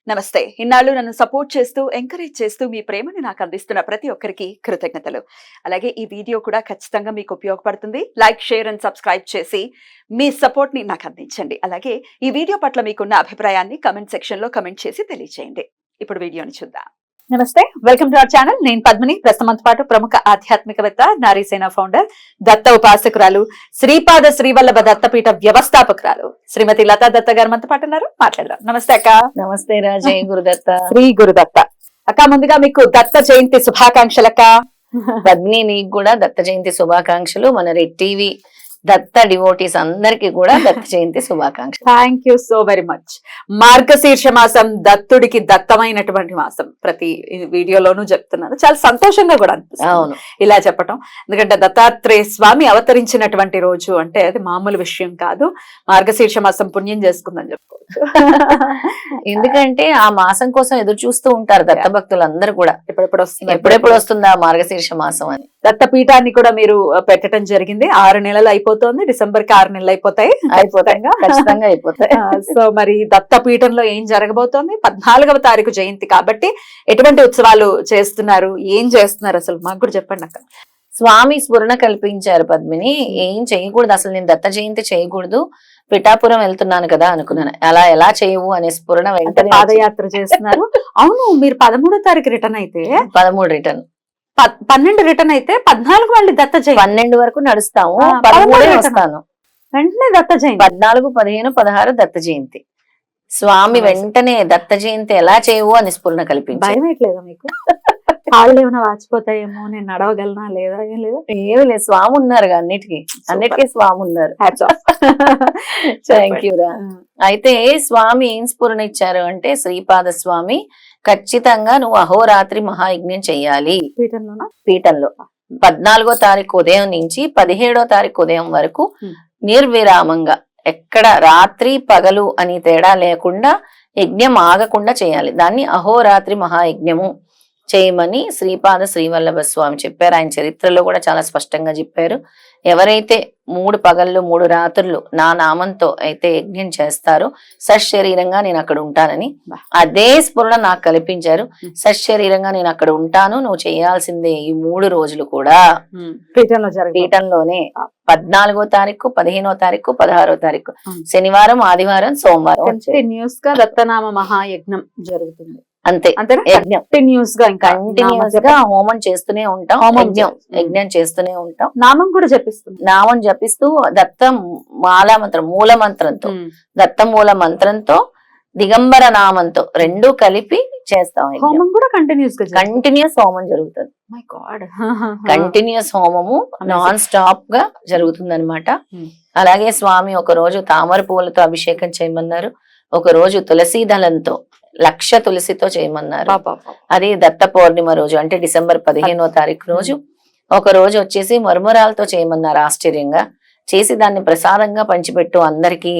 నమస్తే. ఇన్నాళ్ళు నన్ను సపోర్ట్ చేస్తూ, ఎంకరేజ్ చేస్తూ మీ ప్రేమని నాకు అందిస్తున్న ప్రతి ఒక్కరికి కృతజ్ఞతలు. అలాగే ఈ వీడియో కూడా ఖచ్చితంగా మీకు ఉపయోగపడుతుంది. లైక్, షేర్ అండ్ సబ్స్క్రైబ్ చేసి మీ సపోర్ట్‌ని నాకు అందించండి. అలాగే ఈ వీడియో పట్ల మీకున్న అభిప్రాయాన్ని కామెంట్ సెక్షన్‌లో కామెంట్ చేసి తెలియజేయండి. ఇప్పుడు వీడియోని చూద్దాం. నమస్తే, వెల్కమ్ టు అవర్ ఛానల్. నేను పద్మిని. ప్రస్తుతంతో పాటు ప్రముఖ ఆధ్యాత్మికవేత్త, నారీసేన ఫౌండర్, దత్త ఉపాసకురాలు, శ్రీపాద శ్రీవల్లభ దత్తపీఠ వ్యవస్థాపకురాలు శ్రీమతి లతా దత్త గారు మనతో పాటు ఉన్నారు. మాట్లాడదాం. నమస్తే అక్క. నమస్తే రాజే. గురుదత్త. శ్రీ గురుదత్త. అక్క, ముందుగా మీకు దత్త జయంతి శుభాకాంక్షలు అక్క. పద్మిని, నీకు కూడా దత్త జయంతి శుభాకాంక్షలు. మన రెడ్ టీవీ దత్త డివోటీస్ అందరికి కూడా దత్త జయంతి శుభాకాంక్షలు. Thank you so very much. Margashirsha మాసం దత్తుడికి దత్తమైనటువంటి మాసం. ప్రతి వీడియోలోనూ చెప్తున్నాను. చాలా సంతోషంగా కూడా అనిపిస్తుంది అవును ఇలా చెప్పటం. ఎందుకంటే దత్తాత్రేయ స్వామి అవతరించినటువంటి రోజు అంటే అది మామూలు విషయం కాదు. మార్గశీర్ష మాసం పుణ్యం చేసుకుందని చెప్పుకోవచ్చు. ఎందుకంటే ఆ మాసం కోసం ఎదురు చూస్తూ ఉంటారు దత్త భక్తులు అందరూ కూడా. ఎప్పుడెప్పుడు వస్తుందా మార్గశీర్ష మాసం అని. దత్తపీఠాన్ని కూడా మీరు పెట్టడం జరిగింది. 6 నెలలు అయిపోతుంది. డిసెంబర్ కి 6 నెలలు అయిపోతాయి. ఖచ్చితంగా అయిపోతాయి. సో మరి దత్తపీఠంలో ఏం జరగబోతోంది? 14వ తారీఖు జయంతి కాబట్టి ఎటువంటి ఉత్సవాలు చేస్తున్నారు, ఏం చేస్తున్నారు అసలు మాకు కూడా చెప్పండి అక్క. స్వామి స్ఫురణ కల్పించారు పద్మిని. ఏం చేయకూడదు అసలు, నేను దత్త జయంతి చేయకూడదు, పిఠాపురం వెళ్తున్నాను కదా అనుకున్నాను. అలా ఎలా చేయవు అనే స్ఫురణ వెంటనే పాదయాత్ర చేస్తున్నారు. అవును, మీరు 13వ తారీఖు రిటర్న్ అయితే 13 రిటర్న్, 12 రిటర్న్ అయితే 14 మళ్ళీ దత్త జయంతి. 12 వరకు నడుస్తాము, 13 వస్తాను. వెంటనే దత్త జయంతి. 14, 15, 16 దత్త జయంతి. స్వామి వెంటనే దత్త జయంతి ఎలా చేయవు అని స్ఫురణ కల్పించారు. భయం ఎట్లేదా మీకు? కాళ్ళు ఏమైనా వాచిపోతాయేమో, నేను నడవగలనా లేదా? ఏం లేదు, ఏమి లేదు, స్వామి ఉన్నారు అన్నిటికీ స్వామి ఉన్నారు. థ్యాంక్ యూ రా. అయితే స్వామి ఏం స్ఫురణ ఇచ్చారు అంటే, శ్రీపాద స్వామి ఖచ్చితంగా నువ్వు అహోరాత్రి మహాయజ్ఞం చెయ్యాలి పీఠంలో. 14వ తారీఖు ఉదయం నుంచి 17వ తారీఖు ఉదయం వరకు నిర్విరామంగా, ఎక్కడ రాత్రి పగలు అని తేడా లేకుండా యజ్ఞం ఆగకుండా చేయాలి. దాన్ని అహోరాత్రి మహాయజ్ఞము చేయమని శ్రీపాద శ్రీవల్లభ స్వామి చెప్పారు. ఆయన చరిత్రలో కూడా చాలా స్పష్టంగా చెప్పారు. ఎవరైతే 3 పగళ్ళు 3 రాత్రులు నా నామంతో అయితే యజ్ఞం చేస్తారో సశరీరంగా నేను అక్కడ ఉంటానని అదే స్ఫురణ నాకు కల్పించారు. సశరీరంగా నేను అక్కడ ఉంటాను, నువ్వు చేయాల్సిందే ఈ 3 రోజులు కూడా పీఠంలోనే. 14వ తారీఖు, 15వ తారీఖు, 16వ తారీఖు, శనివారం, ఆదివారం, సోమవారం కంటిన్యూస్ గా రత్ననామ మహాయజ్ఞం జరుగుతుంది. అంతే, కంటిన్యూస్ గా హోమం చేస్తూనే ఉంటాం, యజ్ఞం చేస్తూనే ఉంటాం. నామం కూడా జపిస్తుంది. నామం జపిస్తూ దత్త మూల మంత్రంతో, దత్త మూల మంత్రంతో, దిగంబర నామంతో 2 కలిపి చేస్తాం. హోమం కూడా కంటిన్యూస్ హోమం జరుగుతుంది. కంటిన్యూస్ హోమము నాన్ స్టాప్ గా జరుగుతుంది అనమాట. అలాగే స్వామి ఒక రోజు తామర పువ్వులతో అభిషేకం చేయమన్నారు, ఒక రోజు తులసి దళంతో 1,00,000 తులసితో చేయమన్నారు. అది దత్త పౌర్ణిమ రోజు అంటే డిసెంబర్ 15వ తారీఖు రోజు. ఒక రోజు వచ్చేసి మరుమరాలతో చేయమన్నారు. ఆశ్చర్యంగా చేసి దాన్ని ప్రసాదంగా పంచిపెట్టు అందరికి,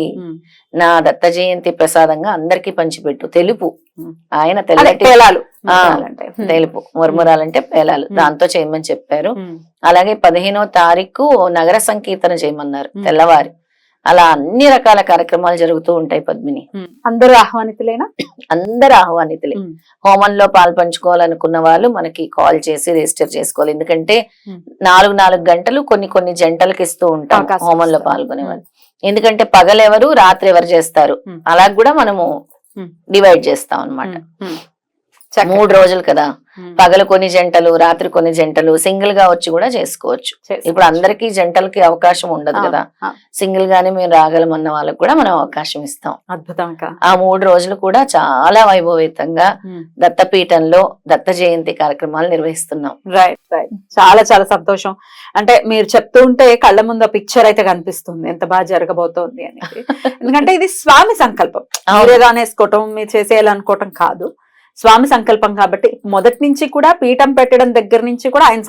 నా దత్త జయంతి ప్రసాదంగా అందరికి పంచిపెట్టు. తెలుపు, ఆయన తెల్లటి తెలుపు, మురమురాలంటే పేలాలు, దాంతో చేయమని చెప్పారు. అలాగే 15వ తారీఖు నగర సంకీర్తన చేయమన్నారు తెల్లవారి. అలా అన్ని రకాల కార్యక్రమాలు జరుగుతూ ఉంటాయి పద్మిని. అందరూ ఆహ్వానితులేనా? అందరు ఆహ్వానితులే. హోమంలో పాల్పంచుకోవాలనుకున్న వాళ్ళు మనకి కాల్ చేసి రిజిస్టర్ చేసుకోవాలి. ఎందుకంటే 4 గంటలు కొన్ని జంటలకు ఇస్తూ ఉంటాం హోమంలో పాల్గొనే వాళ్ళు. ఎందుకంటే పగలెవరు రాత్రి ఎవరు చేస్తారు అలా కూడా మనము డివైడ్ చేస్తాం అన్నమాట. 3 రోజులు కదా, పగలు కొన్ని జంటలు, రాత్రి కొన్ని జంటలు, సింగిల్ గా వచ్చి కూడా చేసుకోవచ్చు. ఇప్పుడు అందరికి జంటలకి అవకాశం ఉండదు కదా, సింగిల్ గానే మేము రాగలమన్న వాళ్ళకి కూడా మనం అవకాశం ఇస్తాం. అద్భుతంగా ఆ 3 రోజులు కూడా చాలా వైభవేతంగా దత్తపీఠంలో దత్త జయంతి కార్యక్రమాలు నిర్వహిస్తున్నాం. రైట్. చాలా చాలా సంతోషం. అంటే మీరు చెప్తూ ఉంటే కళ్ళ ముందు పిక్చర్ అయితే కనిపిస్తుంది ఎంత బాగా జరగబోతోంది అనేది. ఎందుకంటే ఇది స్వామి సంకల్పం, మీరేదో అనేసుకోవటం, మీరు చేసేయాలనుకోవటం కాదు. స్వామి సంకల్పం కాబట్టి మొదటి నుంచి కూడా పీఠం పెట్టడం దగ్గర నుంచి కూడా ఆయన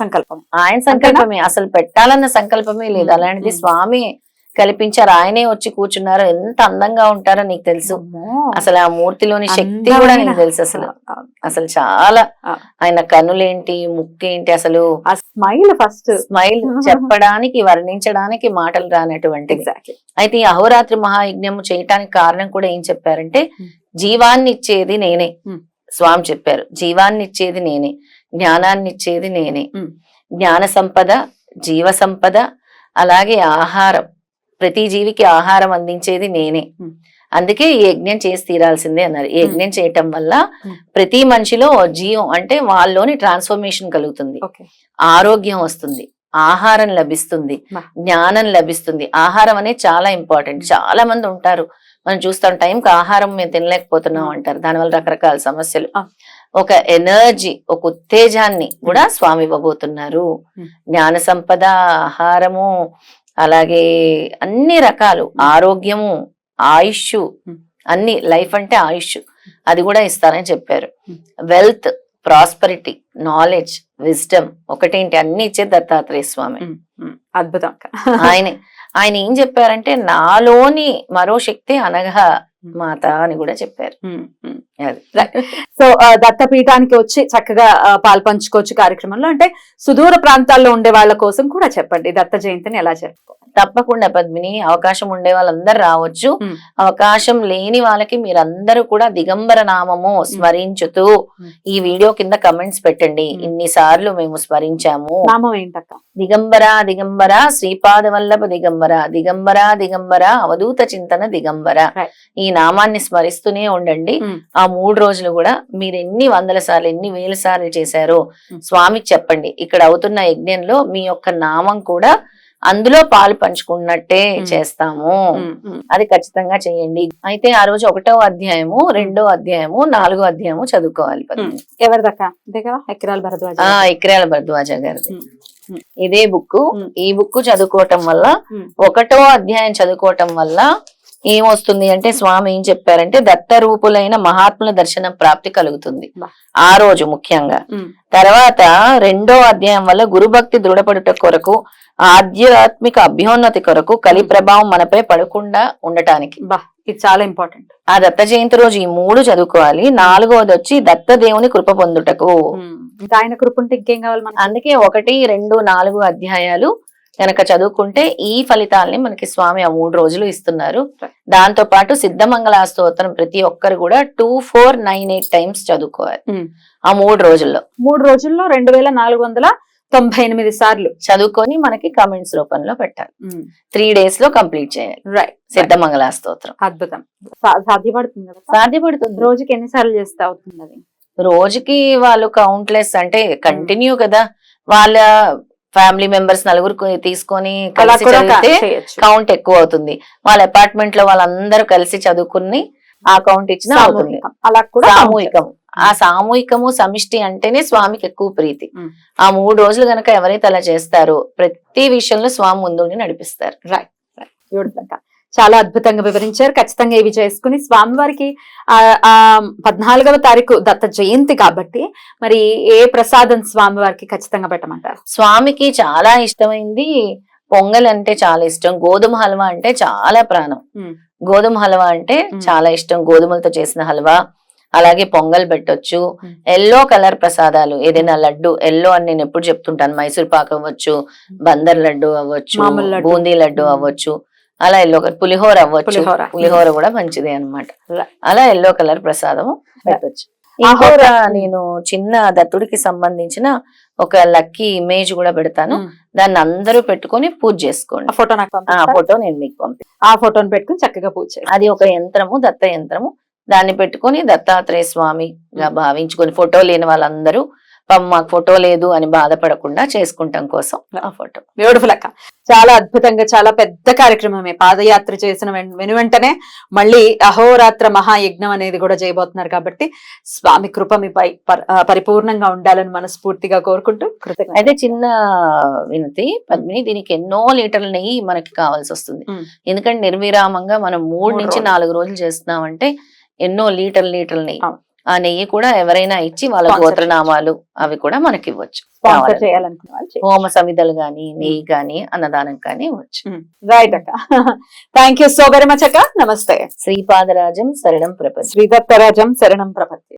సంకల్పమే. అసలు పెట్టాలన్న సంకల్పమే లేదు. అలాంటిది స్వామి కల్పించారు. ఆయనే వచ్చి కూర్చున్నారు. ఎంత అందంగా ఉంటారో నీకు తెలుసు. అసలు ఆ మూర్తిలోని శక్తి కూడా నీకు తెలుసు. అసలు చాలా ఆయన కన్నులేంటి, ముక్కేంటి, అసలు స్మైల్ చెప్పడానికి వర్ణించడానికి మాటలు రానటువంటి. అయితే ఈ అహోరాత్రి మహాయజ్ఞం చేయటానికి కారణం కూడా ఏం చెప్పారంటే, జీవాన్ని ఇచ్చేది నేనే. ఉమ్. స్వామి చెప్పారు, జీవాన్ని ఇచ్చేది నేనే, జ్ఞానాన్ని ఇచ్చేది నేనే. ఉమ్. జ్ఞాన సంపద, జీవ సంపద, అలాగే ఆహారం, ప్రతి జీవికి ఆహారం అందించేది నేనే. ఉమ్. అందుకే ఈ యజ్ఞం చేసి తీరాల్సిందే అన్నారు. ఈ యజ్ఞం చేయటం వల్ల ఉమ్. ప్రతి మనిషిలో జీవం అంటే వాళ్ళలోని ట్రాన్స్ఫర్మేషన్ కలుగుతుంది, ఓకే. ఆరోగ్యం వస్తుంది, ఆహారం లభిస్తుంది, బా. జ్ఞానం లభిస్తుంది. ఆహారం అనేది చాలా ఇంపార్టెంట్. చాలా మంది ఉంటారు, మనం చూస్తాం టైంకి ఆహారం మేము తినలేకపోతున్నాం అంటారు, దానివల్ల రకరకాల సమస్యలు. ఒక ఎనర్జీ, ఒక ఉత్తేజాన్ని కూడా స్వామి ఇవ్వబోతున్నారు. జ్ఞాన సంపద, ఆహారము, అలాగే అన్ని రకాలు, ఆరోగ్యము, ఆయుష్, అన్ని, లైఫ్ అంటే ఆయుష్, అది కూడా ఇస్తారని చెప్పారు. వెల్త్, ప్రాస్పరిటీ, నాలెడ్జ్, విజ్డమ్, ఒకటేంటి అన్ని ఇచ్చే దత్తాత్రేయ స్వామి. అద్భుతం. ఆయన ఏం చెప్పారంటే, నాలోని మరో శక్తి అనగా మాత అని కూడా చెప్పారు. సో దత్తపీఠానికి వచ్చి చక్కగా పాలు పంచుకోవచ్చు కార్యక్రమంలో. అంటే సుదూర ప్రాంతాల్లో ఉండే వాళ్ళ కోసం కూడా చెప్పండి, దత్త జయంతిని ఎలా జరుపుకోవాలి. తప్పకుండా పద్మిని, అవకాశం ఉండే వాళ్ళందరూ రావచ్చు. అవకాశం లేని వాళ్ళకి మీరందరూ కూడా దిగంబర నామము స్మరించుతూ ఈ వీడియో కింద కమెంట్స్ పెట్టండి, ఇన్నిసార్లు మేము స్మరించాము. నామం ఏంటక్క? దిగంబర దిగంబర శ్రీపాద వల్లభ దిగంబర, దిగంబర దిగంబర అవధూత చింతన దిగంబర. ఈ నామాన్ని స్మరిస్తూనే ఉండండి. ఆ 3 రోజులు కూడా మీరు ఎన్ని వందల సార్లు, ఎన్ని వేల సార్లు చేశారో స్వామికి చెప్పండి. ఇక్కడ అవుతున్న యజ్ఞంలో మీ యొక్క నామం కూడా అందులో పాలు పంచుకున్నట్టే చేస్తాము, అది ఖచ్చితంగా చేయండి. అయితే ఆ రోజు 1వ అధ్యాయము, 2వ అధ్యాయము, 4వ అధ్యాయము చదువుకోవాలి. ఎవరి దాకా? ఎక్కిరాల భరద్వాజ. ఎక్కిరాల భరద్వాజ గారిది ఇదే బుక్. ఈ బుక్ చదువుకోవటం వల్ల, 1వ అధ్యాయం చదువుకోవటం వల్ల ఏమొస్తుంది అంటే, స్వామి ఏం చెప్పారంటే, దత్త రూపులైన మహాత్ముల దర్శనం ప్రాప్తి కలుగుతుంది ఆ రోజు ముఖ్యంగా. తర్వాత 2వ అధ్యాయం వల్ల గురుభక్తి దృఢపడుట కొరకు, ఆధ్యాత్మిక అభ్యున్నతి కొరకు, కలి ప్రభావం మనపై పడకుండా ఉండటానికి. ఇది చాలా ఇంపార్టెంట్. ఆ దత్త జయంతి రోజు ఈ 3 చదువుకోవాలి. 4వది వచ్చి దత్త దేవుని కృప పొందుటకు. ఆయన కృప ఉంటే ఇంకేం కావాలి మనకి? అందుకే 1, 2, 4 అధ్యాయాలు కనుక చదువుకుంటే ఈ ఫలితాలని మనకి స్వామి ఆ 3 రోజులు ఇస్తున్నారు. దాంతో పాటు సిద్ధమంగళ స్తోత్రం ప్రతి ఒక్కరు కూడా 2498 టైమ్స్ చదువుకోవాలి ఆ 3 రోజుల్లో. 3 రోజుల్లో 2498 సార్లు చదువుకొని మనకి కమెంట్స్ రూపంలో పెట్టాలి. 3 days లో కంప్లీట్ చేయాలి. రైట్. సిద్ధమంగళ స్తోత్రం. అద్భుతం. సాధ్యపడుతుంది కదా? సాధ్యపడుతుంది. రోజుకి ఎన్నిసార్లు చేస్తే అవుతుంది అది? రోజుకి వాళ్ళు కౌంట్లెస్, అంటే కంటిన్యూ కదా, వాళ్ళ ఫ్యామిలీ మెంబర్స్ 4 తీసుకొని కలిసి చదివితే కౌంట్ ఎక్కువ అవుతుంది. వాళ్ళ అపార్ట్మెంట్ లో వాళ్ళందరూ కలిసి చదువుకుని ఆ కౌంట్ ఇచ్చిన అవుతుంది. అలా కూడా సామూహికం. ఆ సామూహికము, సమిష్టి అంటేనే స్వామికి ఎక్కువ ప్రీతి. ఆ 3 రోజులు గనక ఎవరైతే అలా చేస్తారో ప్రతి విషయంలో స్వామి ముందుండి నడిపిస్తారు. రైట్. చాలా అద్భుతంగా వివరించారు. ఖచ్చితంగా ఇవి చేసుకుని స్వామివారికి 14వ తారీఖు దత్త జయంతి కాబట్టి మరి ఏ ప్రసాదం స్వామివారికి ఖచ్చితంగా పెట్టమంటారు? స్వామికి చాలా ఇష్టమైంది పొంగల్ అంటే చాలా ఇష్టం, గోధుమ హల్వా అంటే చాలా ప్రాణం. గోధుమ హల్వా అంటే చాలా ఇష్టం, గోధుమలతో చేసిన హల్వా. అలాగే పొంగల్ పెట్టొచ్చు. ఎల్లో కలర్ ప్రసాదాలు, ఏదైనా లడ్డు ఎల్లో అని నేను ఎప్పుడు చెప్తుంటాను, మైసూర్ పాక్ అవ్వచ్చు, బందర్ లడ్డు అవ్వచ్చు, బూందీ లడ్డు అవ్వచ్చు, అలా ఎల్లో కలర్ పులిహోర అవ్వచ్చు. పులిహోర కూడా మంచిదే అన్నమాట. అలా ఎల్లో కలర్ ప్రసాదం పెట్టొచ్చు. ఇంకొక నేను చిన్న దత్తుడికి సంబంధించిన ఒక లక్కీ ఇమేజ్ కూడా పెడతాను, దాన్ని అందరూ పెట్టుకొని పూజ చేసుకోండి. ఆ ఫోటో నేను మీకు పంపి, ఆ ఫోటోని పెట్టుకుని చక్కగా పూజ చేయండి. అది ఒక యంత్రము, దత్త యంత్రము. దాన్ని పెట్టుకొని దత్తాత్రేయ స్వామిగా భావించుకొని, ఫోటో లేని వాళ్ళందరూ మాకు ఫోటో లేదు అని బాధపడకుండా చేసుకుంటాం కోసం ఆ ఫోటో. బ్యూటిఫుల్ అక్క. చాలా అద్భుతంగా, చాలా పెద్ద కార్యక్రమమే. పాదయాత్ర చేసిన వెంటనే మళ్ళీ అహోరాత్ర మహాయజ్ఞం అనేది కూడా చేయబోతున్నారు కాబట్టి స్వామి కృప మీపై పరిపూర్ణంగా ఉండాలని మనస్ఫూర్తిగా కోరుకుంటూ కృతజ్ఞత. అయితే చిన్న వినతి పద్మిని, దీనికి ఎన్నో లీటర్ల నెయ్యి మనకి కావాల్సి వస్తుంది. ఎందుకంటే నిర్విరామంగా మనం 3 నుంచి 4 రోజులు చేస్తున్నామంటే ఎన్నో లీటర్ల నెయ్యి. ఆ నెయ్యి కూడా ఎవరైనా ఇచ్చి వాళ్ళ గోత్రనామాలు అవి కూడా మనకి ఇవ్వచ్చు. హోమ సమిధలు గాని, నెయ్యి గాని, అన్నదానం కానీ ఇవ్వచ్చు. రైట్ అక్క. Thank you so very much అక్క. నమస్తే. శ్రీపాదరాజం శరణం ప్రపంచ. శ్రీదత్తరాజం శరణం ప్రపంచ.